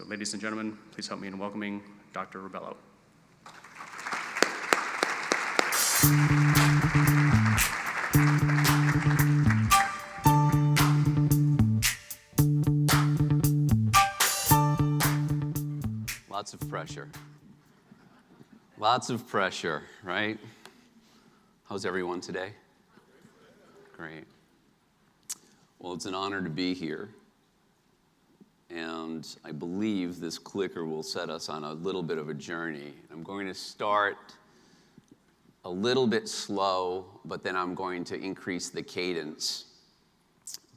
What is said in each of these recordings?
So, ladies and gentlemen, please help me in welcoming Dr. Rebelo. Lots of pressure. Lots of pressure, right? How's everyone today? Great. Well, it's an honor to be here. And I believe this clicker will set us on a little bit of a journey. I'm going to start a little bit slow, but then I'm going to increase the cadence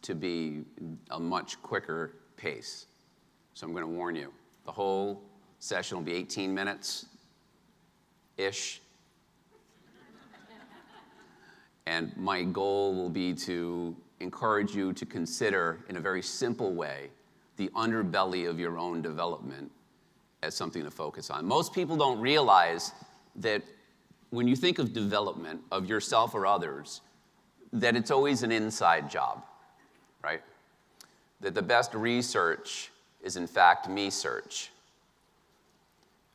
to be a much quicker pace. So I'm going to warn you, the whole session will be 18 minutes-ish. And my goal will be to encourage you to consider, in a very simple way, the underbelly of your own development as something to focus on. Most people don't realize that when you think of development of yourself or others, that it's always an inside job, right? That the best research is, in fact, me-search.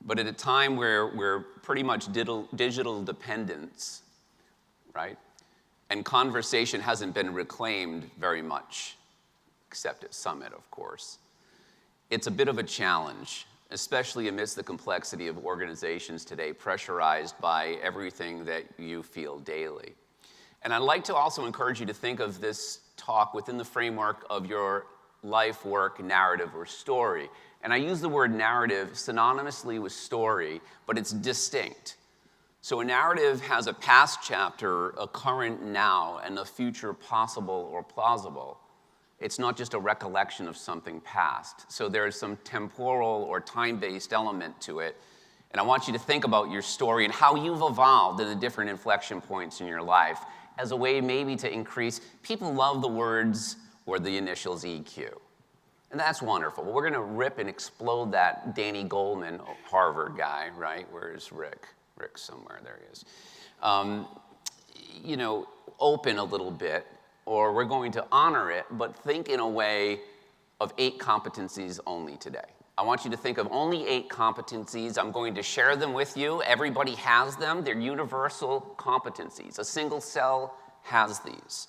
But at a time where we're pretty much digital dependents, right? And conversation hasn't been reclaimed very much, except at Summit, of course. It's a bit of a challenge, especially amidst the complexity of organizations today, pressurized by everything that you feel daily. And I'd like to also encourage you to think of this talk within the framework of your life, work, narrative, or story. And I use the word narrative synonymously with story, but it's distinct. So a narrative has a past chapter, a current now, and a future possible or plausible. It's not just a recollection of something past. So there's some temporal or time-based element to it. And I want you to think about your story and how you've evolved at the different inflection points in your life as a way maybe to increase. People love the words or the initials EQ. And that's wonderful. Well, we're going to rip and explode that Danny Goleman, Harvard guy, right? Where's Rick? Rick's somewhere. There he is. Open a little bit. Or we're going to honor it, but think in a way of 8 competencies only today. I want you to think of only 8 competencies. I'm going to share them with you. Everybody has them. They're universal competencies. A single cell has these.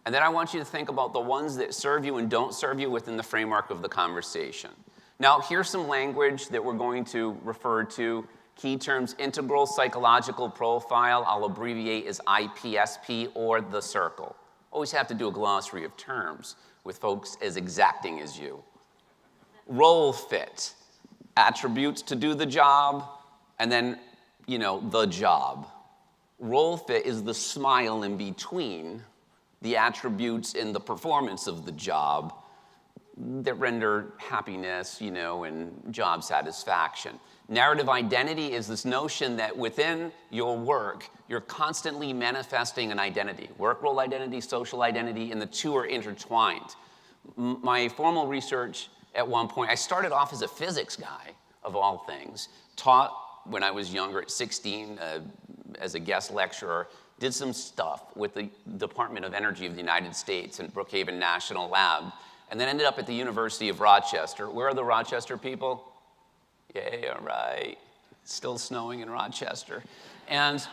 And then I want you to think about the ones that serve you and don't serve you within the framework of the conversation. Now, here's some language that we're going to refer to. Key terms: integral psychological profile. I'll abbreviate as IPsP, or the circle. Always have to do a glossary of terms with folks as exacting as you. Role fit, attributes to do the job, and then, the job. Role fit is the smile in between the attributes in the performance of the job that render happiness, and job satisfaction. Narrative identity is this notion that within your work, you're constantly manifesting an identity. Work role identity, social identity, and the two are intertwined. My formal research at one point, I started off as a physics guy, of all things, taught when I was younger at 16 as a guest lecturer, did some stuff with the Department of Energy of the United States and Brookhaven National Lab, and then ended up at the University of Rochester. Where are the Rochester people? Yay, all right. It's still snowing in Rochester. And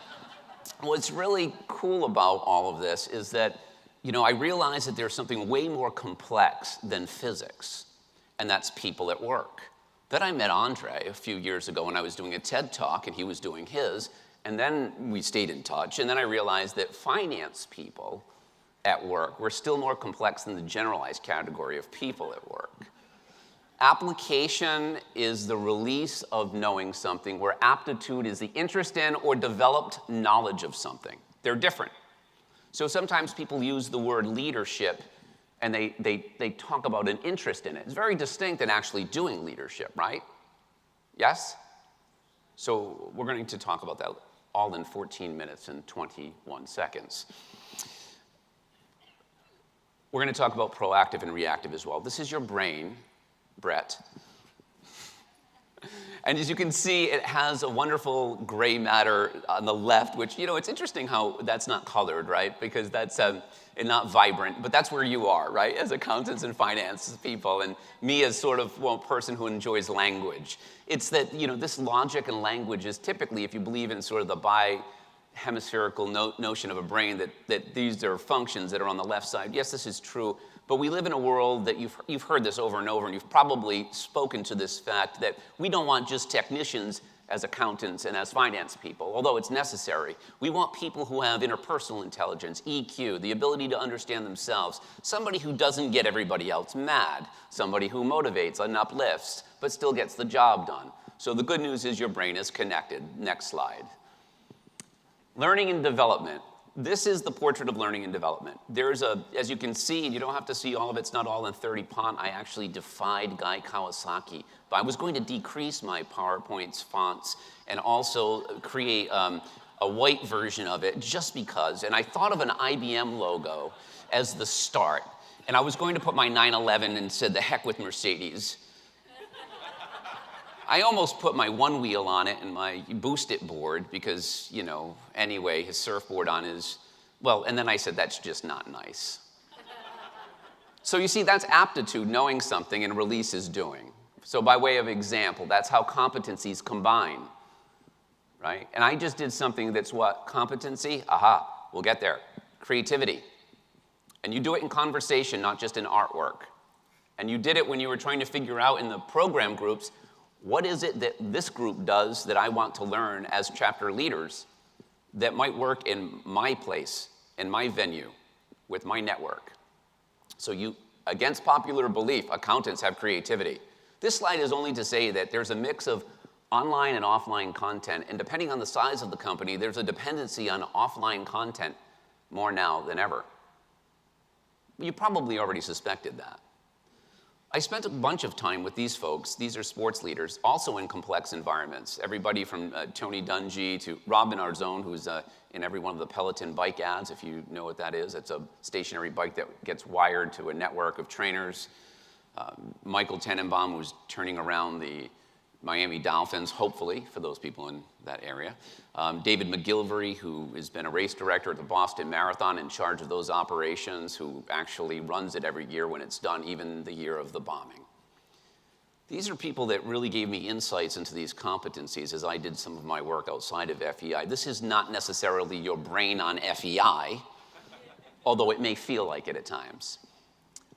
what's really cool about all of this is that, I realized that there's something way more complex than physics, and that's people at work. Then I met Andre a few years ago when I was doing a TED Talk, and he was doing his, and then we stayed in touch, and then I realized that finance people at work were still more complex than the generalized category of people at work. Application is the release of knowing something, where aptitude is the interest in or developed knowledge of something. They're different. So sometimes people use the word leadership and they talk about an interest in it. It's very distinct than actually doing leadership, right? Yes? So we're going to talk about that all in 14 minutes and 21 seconds. We're going to talk about proactive and reactive as well. This is your brain, Brett. And as you can see, it has a wonderful gray matter on the left, which, it's interesting how that's not colored, right? Because that's not vibrant, but that's where you are, right? As accountants and finance people, and me as sort of a person who enjoys language. It's that, this logic and language is typically, if you believe in sort of the bi-hemispherical notion of a brain, that these are functions that are on the left side. Yes, this is true. But we live in a world that you've heard this over and over, and you've probably spoken to this fact that we don't want just technicians as accountants and as finance people, although it's necessary. We want people who have interpersonal intelligence, EQ, the ability to understand themselves, somebody who doesn't get everybody else mad, somebody who motivates and uplifts, but still gets the job done. So the good news is your brain is connected. Next slide. Learning and development. This is the portrait of learning and development. As you can see, you don't have to see all of it, it's not all in 30 font. I actually defied Guy Kawasaki. But I was going to decrease my PowerPoint's fonts and also create a white version of it just because. And I thought of an IBM logo as the start. And I was going to put my 911 and said, the heck with Mercedes. I almost put my one wheel on it and my Boost It board because, anyway, his surfboard on his, and then I said, that's just not nice. So you see, that's aptitude, knowing something, and release is doing. So by way of example, that's how competencies combine, right? And I just did something that's what? Competency? Aha, we'll get there. Creativity. And you do it in conversation, not just in artwork. And you did it when you were trying to figure out in the program groups, what is it that this group does that I want to learn as chapter leaders that might work in my place, in my venue, with my network? So against popular belief, accountants have creativity. This slide is only to say that there's a mix of online and offline content, and depending on the size of the company, there's a dependency on offline content more now than ever. You probably already suspected that. I spent a bunch of time with these folks. These are sports leaders, also in complex environments. Everybody from Tony Dungy to Robin Arzone, who's in every one of the Peloton bike ads, if you know what that is. It's a stationary bike that gets wired to a network of trainers. Michael Tenenbaum, who's turning around the Miami Dolphins, hopefully, for those people in that area. David McGilvery, who has been a race director at the Boston Marathon, in charge of those operations, who actually runs it every year when it's done, even the year of the bombing. These are people that really gave me insights into these competencies as I did some of my work outside of FEI. This is not necessarily your brain on FEI, although it may feel like it at times.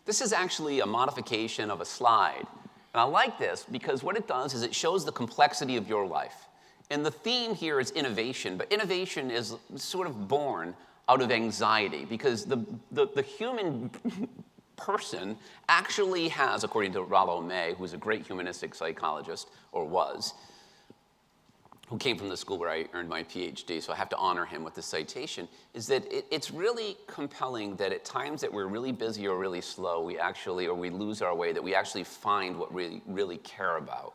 This is actually a modification of a slide. And I like this because what it does is it shows the complexity of your life. And the theme here is innovation, but innovation is sort of born out of anxiety because the human person actually has, according to Rollo May, who's a great humanistic psychologist, or was, who came from the school where I earned my Ph.D., so I have to honor him with the citation, is that it's really compelling that at times that we're really busy or really slow, we lose our way, that we actually find what we really care about.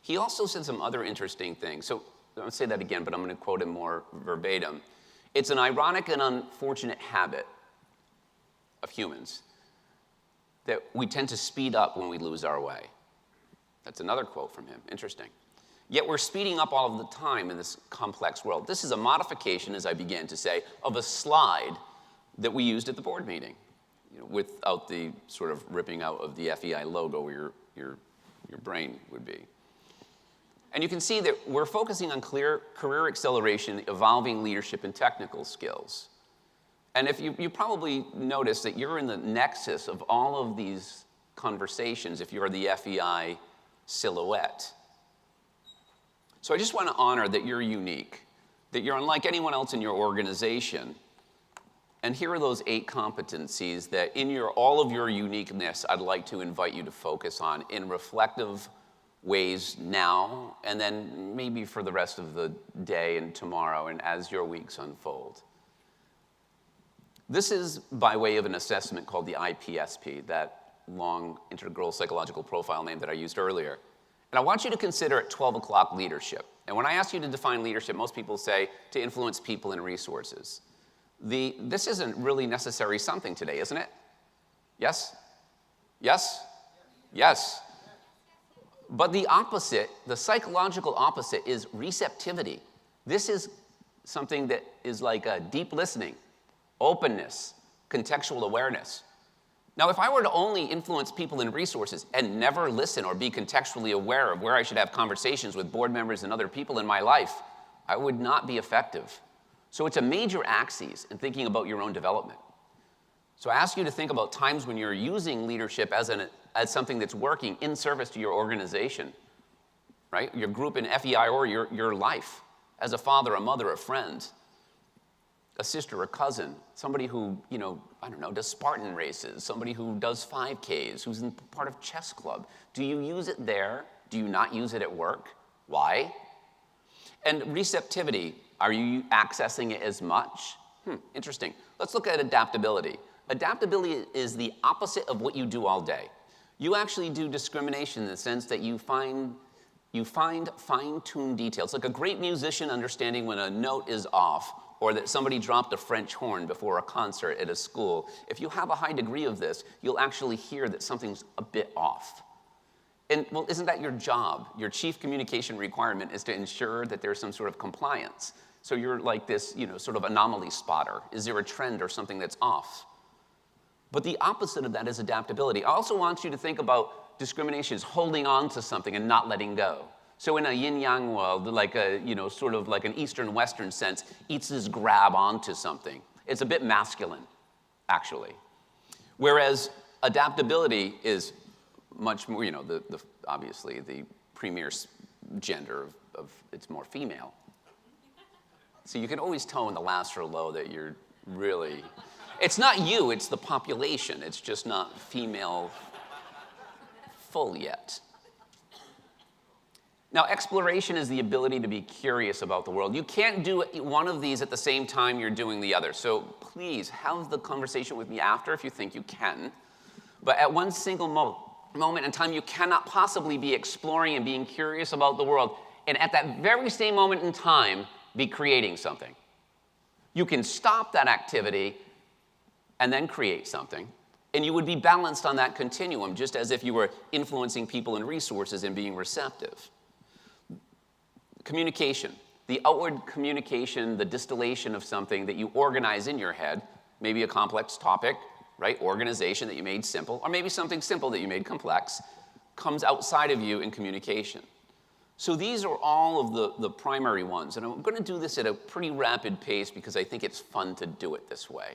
He also said some other interesting things. So I'll say that again, but I'm going to quote him more verbatim. It's an ironic and unfortunate habit of humans that we tend to speed up when we lose our way. That's another quote from him. Interesting. Yet we're speeding up all of the time in this complex world. This is a modification, as I began to say, of a slide that we used at the board meeting, without the sort of ripping out of the FEI logo where your brain would be. And you can see that we're focusing on clear career acceleration, evolving leadership, and technical skills. And if you probably notice that you're in the nexus of all of these conversations if you're the FEI silhouette. So I just want to honor that you're unique, that you're unlike anyone else in your organization. And here are those 8 competencies that in all of your uniqueness, I'd like to invite you to focus on in reflective ways now, and then maybe for the rest of the day and tomorrow and as your weeks unfold. This is by way of an assessment called the IPsP, that long integral psychological profile name that I used earlier. And I want you to consider at 12 o'clock leadership. And when I ask you to define leadership, most people say to influence people and resources. This isn't really necessary something today, isn't it? Yes? Yes? Yes. But the opposite, the psychological opposite, is receptivity. This is something that is like a deep listening, openness, contextual awareness. Now, if I were to only influence people in resources and never listen or be contextually aware of where I should have conversations with board members and other people in my life, I would not be effective. So it's a major axis in thinking about your own development. So I ask you to think about times when you're using leadership as something that's working in service to your organization, right? Your group in FEI or your life as a father, a mother, a friend, a sister, a cousin, somebody who, does Spartan races, somebody who does 5Ks, who's in part of chess club. Do you use it there? Do you not use it at work? Why? And receptivity, are you accessing it as much? Interesting. Let's look at adaptability. Adaptability is the opposite of what you do all day. You actually do discrimination in the sense that you find fine-tuned details, like a great musician understanding when a note is off, or that somebody dropped a French horn before a concert at a school. If you have a high degree of this, you'll actually hear that something's a bit off. And, well, isn't that your job? Your chief communication requirement is to ensure that there's some sort of compliance. So you're like this, sort of anomaly spotter. Is there a trend or something that's off? But the opposite of that is adaptability. I also want you to think about discrimination as holding on to something and not letting go. So in a yin-yang world, like sort of like an Eastern-Western sense, each is grab onto something. It's a bit masculine, actually. Whereas adaptability is much more, obviously the premier gender of it's more female. So you can always tell in the last or low that you're really, it's not you, it's the population. It's just not female full yet. Now, exploration is the ability to be curious about the world. You can't do one of these at the same time you're doing the other. So please have the conversation with me after if you think you can. But at one single moment in time, you cannot possibly be exploring and being curious about the world, and at that very same moment in time, be creating something. You can stop that activity and then create something, and you would be balanced on that continuum, just as if you were influencing people and resources and being receptive. Communication, the outward communication, the distillation of something that you organize in your head, maybe a complex topic, right? Organization that you made simple, or maybe something simple that you made complex, comes outside of you in communication. So these are all of the primary ones, and I'm going to do this at a pretty rapid pace because I think it's fun to do it this way.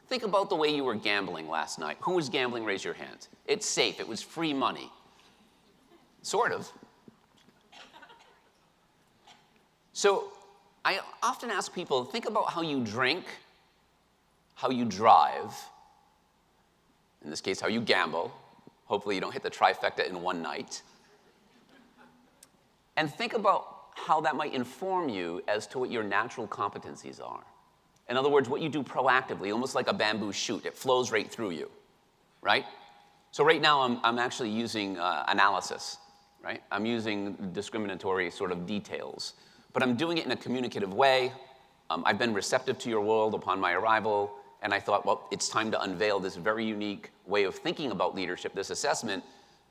Think about the way you were gambling last night. Who was gambling? Raise your hand. It's safe. It was free money. Sort of. So I often ask people, think about how you drink, how you drive, in this case, how you gamble. Hopefully you don't hit the trifecta in one night. And think about how that might inform you as to what your natural competencies are. In other words, what you do proactively, almost like a bamboo shoot. It flows right through you, right? So right now I'm actually using analysis, right? I'm using discriminatory sort of details. But I'm doing it in a communicative way. I've been receptive to your world upon my arrival, and I thought, well, it's time to unveil this very unique way of thinking about leadership, this assessment,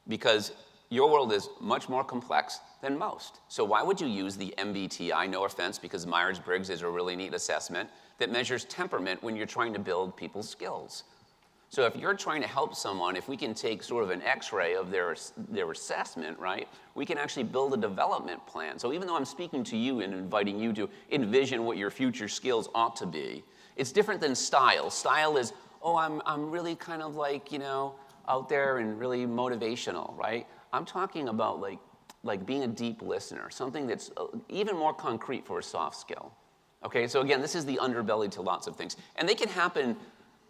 because your world is much more complex than most. So why would you use the Mbti? No offense, because Myers-Briggs is a really neat assessment that measures temperament when you're trying to build people's skills. So if you're trying to help someone, if we can take sort of an x-ray of their assessment, right, we can actually build a development plan. So even though I'm speaking to you and inviting you to envision what your future skills ought to be, it's different than style. Style is, oh, I'm really kind of like, out there and really motivational, right? I'm talking about like being a deep listener, something that's even more concrete for a soft skill. Okay, so again, this is the underbelly to lots of things. And they can happen,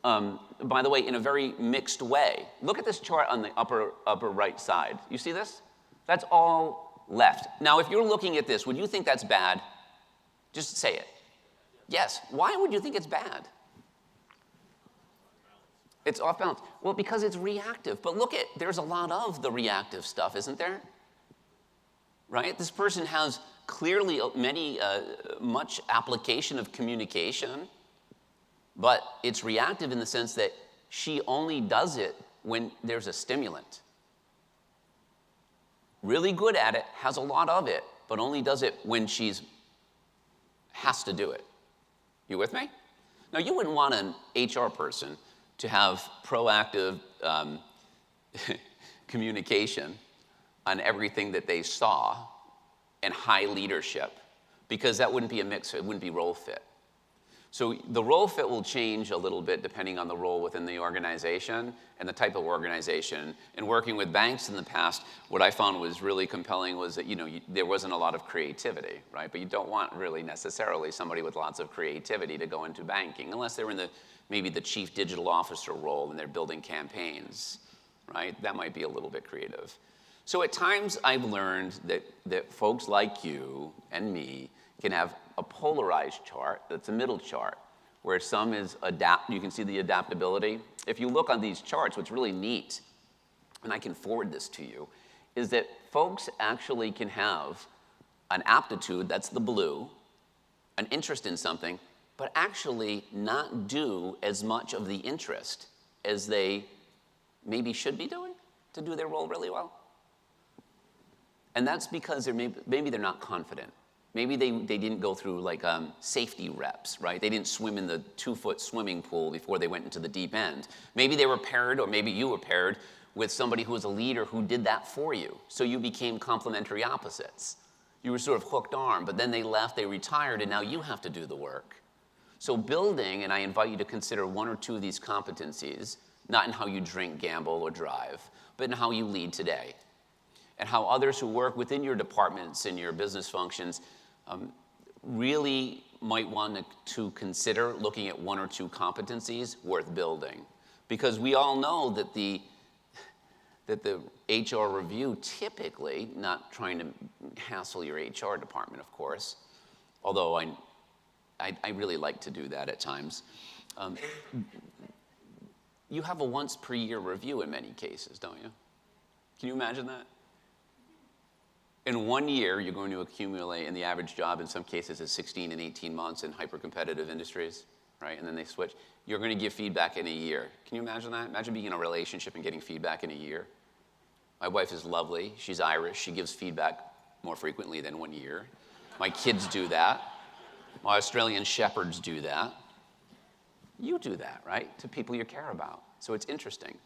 by the way, in a very mixed way. Look at this chart on the upper right side. You see this? That's all left. Now, if you're looking at this, would you think that's bad? Just say it. Yes. Why would you think it's bad? It's off balance. Well, because it's reactive. But look there's a lot of the reactive stuff, isn't there? Right? This person has clearly much application of communication, but it's reactive in the sense that she only does it when there's a stimulant. really good at it, has a lot of it, but only does it when has to do it. You with me? Now, you wouldn't want an HR person to have proactive communication on everything that they saw and high leadership, because that wouldn't be a mix, it wouldn't be role fit. So the role fit will change a little bit depending on the role within the organization and the type of organization. And working with banks in the past, what I found was really compelling was that, there wasn't a lot of creativity, right? But you don't want really necessarily somebody with lots of creativity to go into banking, unless they're in maybe the chief digital officer role and they're building campaigns, right? That might be a little bit creative. So at times I've learned that folks like you and me can have a polarized chart, that's a middle chart, where some is you can see the adaptability. If you look on these charts, what's really neat, and I can forward this to you, is that folks actually can have an aptitude, that's the blue, an interest in something, but actually not do as much of the interest as they maybe should be doing to do their role really well. And that's because maybe they're not confident. Maybe they didn't go through safety reps, right? They didn't swim in the 2-foot swimming pool before they went into the deep end. Maybe they were paired, or maybe you were paired with somebody who was a leader who did that for you. So you became complementary opposites. You were sort of hooked arm, but then they left, they retired, and now you have to do the work. So building, and I invite you to consider 1 or 2 of these competencies, not in how you drink, gamble, or drive, but in how you lead today. And how others who work within your departments and your business functions really might want to consider looking at 1 or 2 competencies worth building. Because we all know that the HR review typically, not trying to hassle your HR department, of course, although I really like to do that at times, you have a once per year review in many cases, don't you? Can you imagine that? In 1 year, you're going to accumulate, and the average job in some cases is 16 and 18 months in hyper-competitive industries, right? And then they switch. You're going to give feedback in a year. Can you imagine that? Imagine being in a relationship and getting feedback in a year. My wife is lovely. She's Irish. She gives feedback more frequently than 1 year. My kids do that. My Australian shepherds do that. You do that, right? To people you care about. So it's interesting.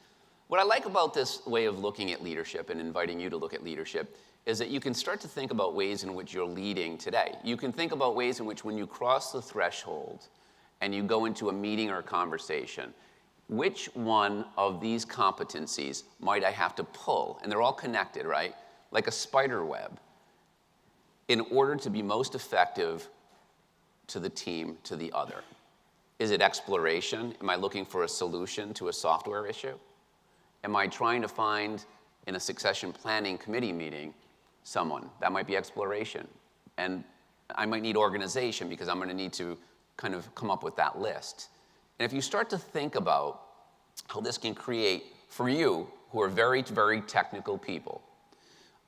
What I like about this way of looking at leadership and inviting you to look at leadership is that you can start to think about ways in which you're leading today. You can think about ways in which when you cross the threshold and you go into a meeting or a conversation, which one of these competencies might I have to pull? And they're all connected, right? Like a spider web, in order to be most effective to the team, to the other. Is it exploration? Am I looking for a solution to a software issue? Am I trying to find, in a succession planning committee meeting, someone? That might be exploration. And I might need organization because I'm going to need to kind of come up with that list. And if you start to think about how this can create, for you, who are very, very technical people,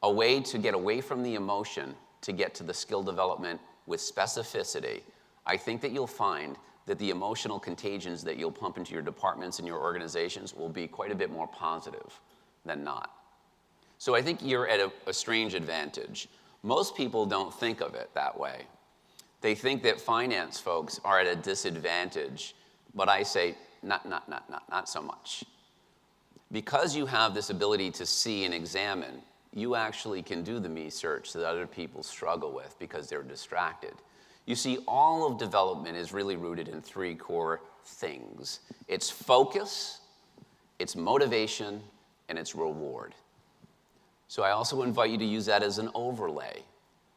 a way to get away from the emotion to get to the skill development with specificity, I think that you'll find that the emotional contagions that you'll pump into your departments and your organizations will be quite a bit more positive than not. So I think you're at a strange advantage. Most people don't think of it that way. They think that finance folks are at a disadvantage, but I say, not so much. Because you have this ability to see and examine, you actually can do the me search that other people struggle with because they're distracted. You see, all of development is really rooted in 3 core things. It's focus, it's motivation, and it's reward. So I also invite you to use that as an overlay.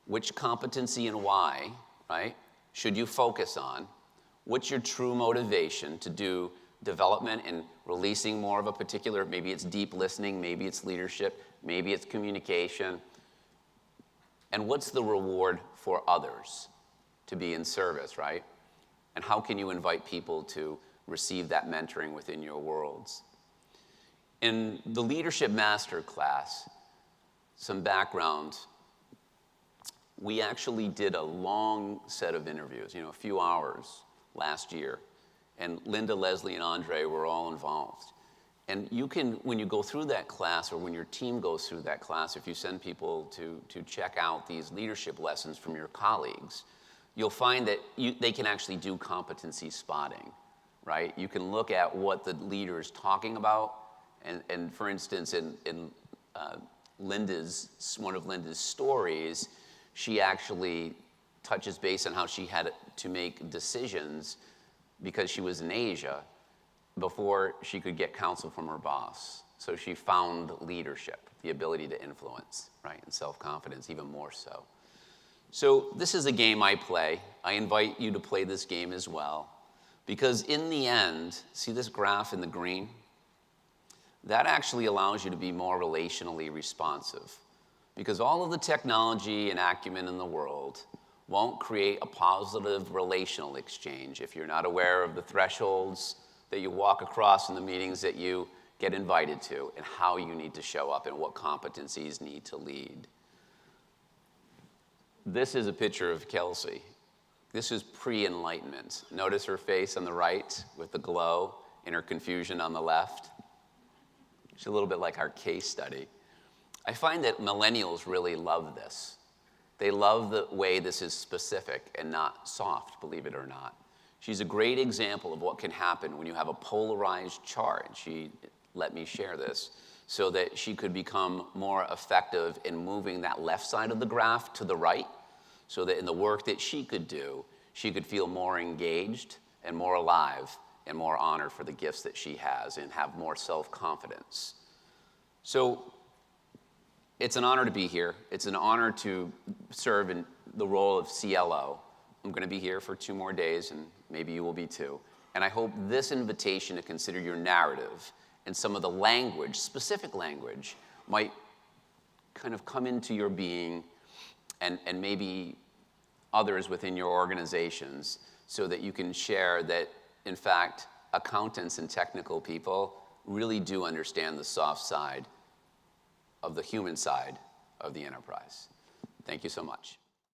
Which competency and why, right, should you focus on? What's your true motivation to do development and releasing more of a particular, maybe it's deep listening, maybe it's leadership, maybe it's communication. And what's the reward for others to be in service, right? And how can you invite people to receive that mentoring within your worlds? In the Leadership Master class, some background, we actually did a long set of interviews, a few hours last year. And Linda, Leslie, and Andre were all involved. And you can, when you go through that class or when your team goes through that class, if you send people to check out these leadership lessons from your colleagues, you'll find that they can actually do competency spotting, right? You can look at what the leader is talking about. And for instance, in one of Linda's stories, she actually touches base on how she had to make decisions because she was in Asia before she could get counsel from her boss. So she found leadership, the ability to influence, right, and self-confidence even more so. So this is a game I play. I invite you to play this game as well, because in the end, see this graph in the green? That actually allows you to be more relationally responsive, because all of the technology and acumen in the world won't create a positive relational exchange if you're not aware of the thresholds that you walk across in the meetings that you get invited to, and how you need to show up and what competencies need to lead. This is a picture of Kelsey. This is pre-enlightenment. Notice her face on the right with the glow and her confusion on the left. She's a little bit like our case study. I find that millennials really love this. They love the way this is specific and not soft, believe it or not. She's a great example of what can happen when you have a polarized chart. She let me share this so that she could become more effective in moving that left side of the graph to the right, so that in the work that she could do, she could feel more engaged and more alive and more honored for the gifts that she has and have more self-confidence. So it's an honor to be here. It's an honor to serve in the role of CLO. I'm going to be here for 2 more days, and maybe you will be too. And I hope this invitation to consider your narrative and some of the language, specific language, might kind of come into your being and maybe others within your organizations, so that you can share that, in fact, accountants and technical people really do understand the soft side of the human side of the enterprise. Thank you so much.